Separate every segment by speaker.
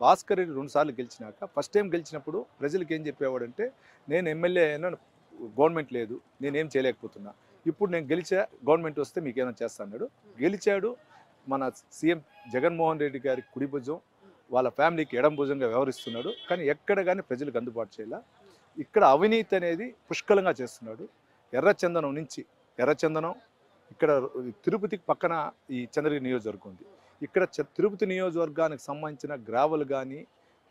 Speaker 1: భాస్కర్ రెడ్డి 2 సార్లు గెలిచినాక first time గెలిచినప్పుడు ప్రజలకు ఏం చెప్పేవాడంటే నేను ఎమ్మెల్యే అయినా గవర్నమెంట్ లేదు, నేనేం చేయలేకపోతున్నా, ఇప్పుడు నేను గెలిచా, గవర్నమెంట్ వస్తే మీకు ఏమైనా చేస్తా అన్నాడు. గెలిచాడు. మన సీఎం జగన్మోహన్ రెడ్డి గారి కుడి భుజం, వాళ్ళ ఫ్యామిలీకి ఎడం భుజంగా వ్యవహరిస్తున్నాడు. కానీ ఎక్కడ కానీ ప్రజలకు అందుబాటు చేయాల. ఇక్కడ అవినీతి అనేది పుష్కలంగా చేస్తున్నాడు. ఎర్రచందనం నుంచి ఎర్రచందనం ఇక్కడ తిరుపతికి పక్కన ఈ చంద్రగిరి నియోజకవర్గం ఉంది. ఇక్కడ తిరుపతి నియోజకవర్గానికి సంబంధించిన గ్రావెల్ కానీ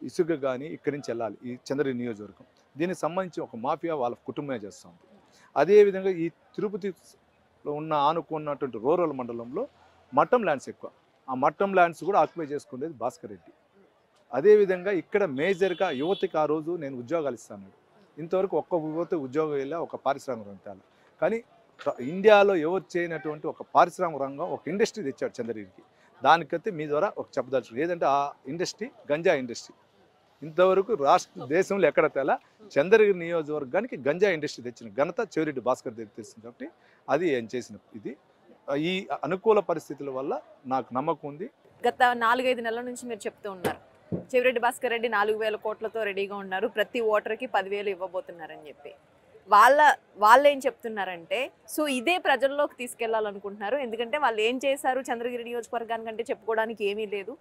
Speaker 1: ఇసుక కానీ ఇక్కడి నుంచి వెళ్ళాలి ఈ చంద్రగిరి నియోజకవర్గం. దీనికి సంబంధించి ఒక మాఫియా వాళ్ళ కుటుంబమే చేస్తుంది. అదేవిధంగా ఈ తిరుపతిలో ఆనుకున్నటువంటి రూరల్ మండలంలో మఠం ల్యాండ్స్ ఎక్కువ. ఆ మఠం ల్యాండ్స్ కూడా ఆక్యుపై చేసుకునేది భాస్కర్ రెడ్డి. అదేవిధంగా ఇక్కడ మేజర్గా యువతకి ఆ రోజు నేను ఉద్యోగాలు ఇస్తాను, ఇంతవరకు ఒక్క యువత ఉద్యోగం వెళ్ళా, ఒక పారిశ్రామిక రంగాలు. కానీ ఇండియాలో ఎవరు చేయనటువంటి ఒక పారిశ్రామిక రంగం, ఒక ఇండస్ట్రీ తెచ్చాడు చంద్రగిరికి. దానికైతే మీ ద్వారా ఒక చెప్పదలుచు ఏదంటే ఆ ఇండస్ట్రీ గంజా ఇండస్ట్రీ. ఇంతవరకు దేశంలో ఎక్కడ తేలా చంద్రగిరి నియోజకవర్గానికి గంజా ఇండస్ట్రీ తెచ్చిన ఘనత చెవిరెడ్డి భాస్కర్ రెడ్డి తెచ్చింది. కాబట్టి అది ఆయన చేసిన ఇది. ఈ అనుకూల పరిస్థితుల వల్ల నాకు నమ్మకం ఉంది.
Speaker 2: గత 4-5 నెలల నుంచి మీరు చెప్తూ ఉన్నారు చెవిరెడ్డి భాస్కర్ రెడ్డి 4,000 కోట్లతో రెడీగా ఉన్నారు, ప్రతి ఓటర్కి 10,000 ఇవ్వబోతున్నారని చెప్పి. వాళ్ళు ఏం చెప్తున్నారంటే సో ఇదే ప్రజల్లోకి తీసుకెళ్లాలనుకుంటున్నారు, ఎందుకంటే వాళ్ళు ఏం చేశారు చంద్రగిరి నియోజకవర్గానికంటే చెప్పుకోవడానికి ఏమీ లేదు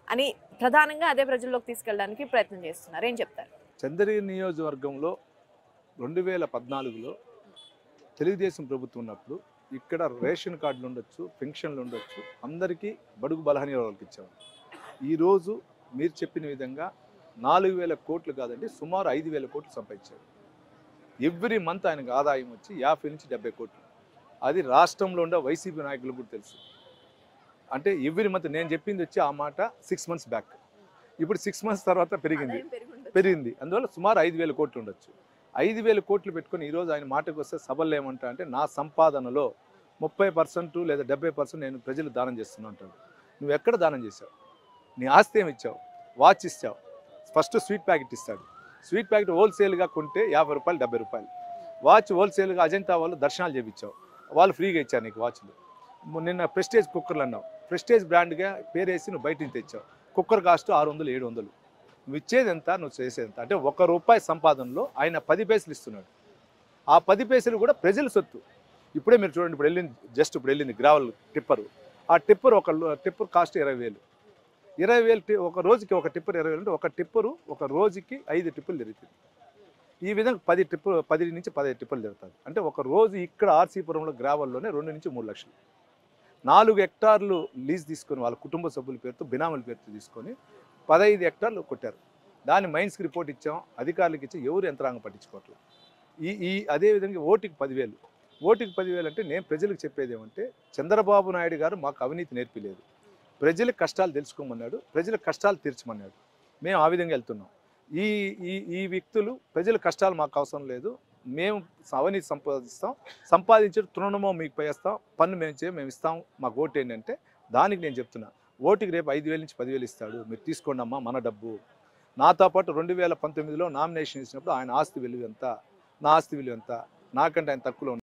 Speaker 2: అని ప్రధానంగా అదే ప్రజల్లోకి తీసుకెళ్ళడానికి ప్రయత్నం చేస్తున్నారు. ఏం చెప్తారు?
Speaker 1: చంద్రగిరి నియోజకవర్గంలో 2014లో తెలుగుదేశం ప్రభుత్వం ఉన్నప్పుడు ఇక్కడ రేషన్ కార్డులు ఉండొచ్చు, పెన్షన్లు ఉండొచ్చు, అందరికీ బడుగు బలహీన వాళ్ళకి ఇచ్చేవారు. ఈరోజు మీరు చెప్పిన విధంగా 4,000 కోట్లు కాదండి, సుమారు 5,000 కోట్లు సంపాదించారు. ఎవ్రీ మంత్ ఆయనకు ఆదాయం వచ్చి 50 నుంచి 70 కోట్లు. అది రాష్ట్రంలో ఉండే వైసీపీ నాయకులకు కూడా తెలుసు. అంటే ఎవ్రీ మంత్ నేను చెప్పింది వచ్చి ఆ మాట 6 మంత్స్ బ్యాక్. ఇప్పుడు 6 మంత్స్ తర్వాత పెరిగింది. అందువల్ల సుమారు 5,000 కోట్లు ఉండొచ్చు. 5,000 కోట్లు పెట్టుకొని ఈరోజు ఆయన మాటకు వస్తే సభల్లో ఏమంటా అంటే నా సంపాదనలో 30% లేదా 70% నేను ప్రజలు దానం చేస్తున్నా అంటాడు. నువ్వు ఎక్కడ దానం చేసావు? నీ ఆస్తి ఏమి ఇచ్చావు? వాచ్ ఇచ్చావు. ఫస్ట్ స్వీట్ ప్యాకెట్ ఇస్తాడు. స్వీట్ ప్యాకెట్ హోల్సేల్గా కొంటే 50 రూపాయలు 70 రూపాయలు. వాచ్ హోల్సేల్గా అజంతా వాళ్ళు దర్శనాలు చేయించావు, వాళ్ళు ఫ్రీగా ఇచ్చారు నీకు వాచ్లు. నిన్న ప్రెస్టేజ్ కుక్కర్లు అన్నావు, ప్రెస్టేజ్ బ్రాండ్గా పేరేసి నువ్వు బయట నుంచి తెచ్చావు. Cooker cost 600, 700. నువ్వు ఇచ్చేది ఎంత, నువ్వు చేసేది ఎంత? అంటే ₹1 సంపాదనలో ఆయన 10 పైసలు ఇస్తున్నాడు. ఆ 10 పైసలు కూడా ప్రజల సొత్తు. ఇప్పుడే మీరు చూడండి, ఇప్పుడు వెళ్ళింది గ్రావెల్ టిప్పరు. ఆ టిప్పర్ టిప్పర్ కాస్ట్ 20,000. 20,000 ఒక రోజుకి ఒక టిప్పర్ 20,000 అంటే ఒక టిప్పరు ఒక రోజుకి 5 టిప్పులు తిరుగుతుంది. ఈ విధంగా 10 నుంచి 15 టిప్పులు తిరుగుతుంది. అంటే ఒక రోజు ఇక్కడ ఆర్సీపురంలో గ్రావెల్లోనే 2 నుంచి 3 లక్షలు. 4 హెక్టార్లు లీజ్ తీసుకొని వాళ్ళ కుటుంబ సభ్యుల పేరుతో బినాముల పేరుతో తీసుకొని 15 హెక్టార్లు కొట్టారు. దాన్ని మైన్స్కి రిపోర్ట్ ఇచ్చాం, అధికారులకు ఇచ్చి ఎవరు యంత్రాంగం పట్టించుకోవట్లేదు. అదేవిధంగా ఓటుకి 10,000. ఓటుకి 10,000 అంటే నేను ప్రజలకు చెప్పేది ఏమంటే చంద్రబాబు నాయుడు గారు మాకు అవినీతి నేర్పిలేదు, ప్రజల కష్టాలు తెలుసుకోమన్నాడు, ప్రజల కష్టాలు తీర్చమన్నాడు. మేము ఆ విధంగా వెళ్తున్నాం. ఈ వ్యక్తులు ప్రజల కష్టాలు మాకు అవసరం లేదు, మేము అవినీతి సంపాదించే తృణమో మీకు వేస్తాం, పన్ను మేము ఇస్తాం, మాకు ఓటు ఏంటంటే దానికి నేను చెప్తున్నా, ఓటుకి రేపు 5,000 నుంచి 10,000 ఇస్తాడు, మీరు తీసుకోండి అమ్మా మన డబ్బు. నాతో పాటు 2019లో నామినేషన్ ఇచ్చినప్పుడు ఆయన ఆస్తి విలువ ఎంత, నా ఆస్తి విలువ ఎంత, నాకంటే ఆయన తక్కువలో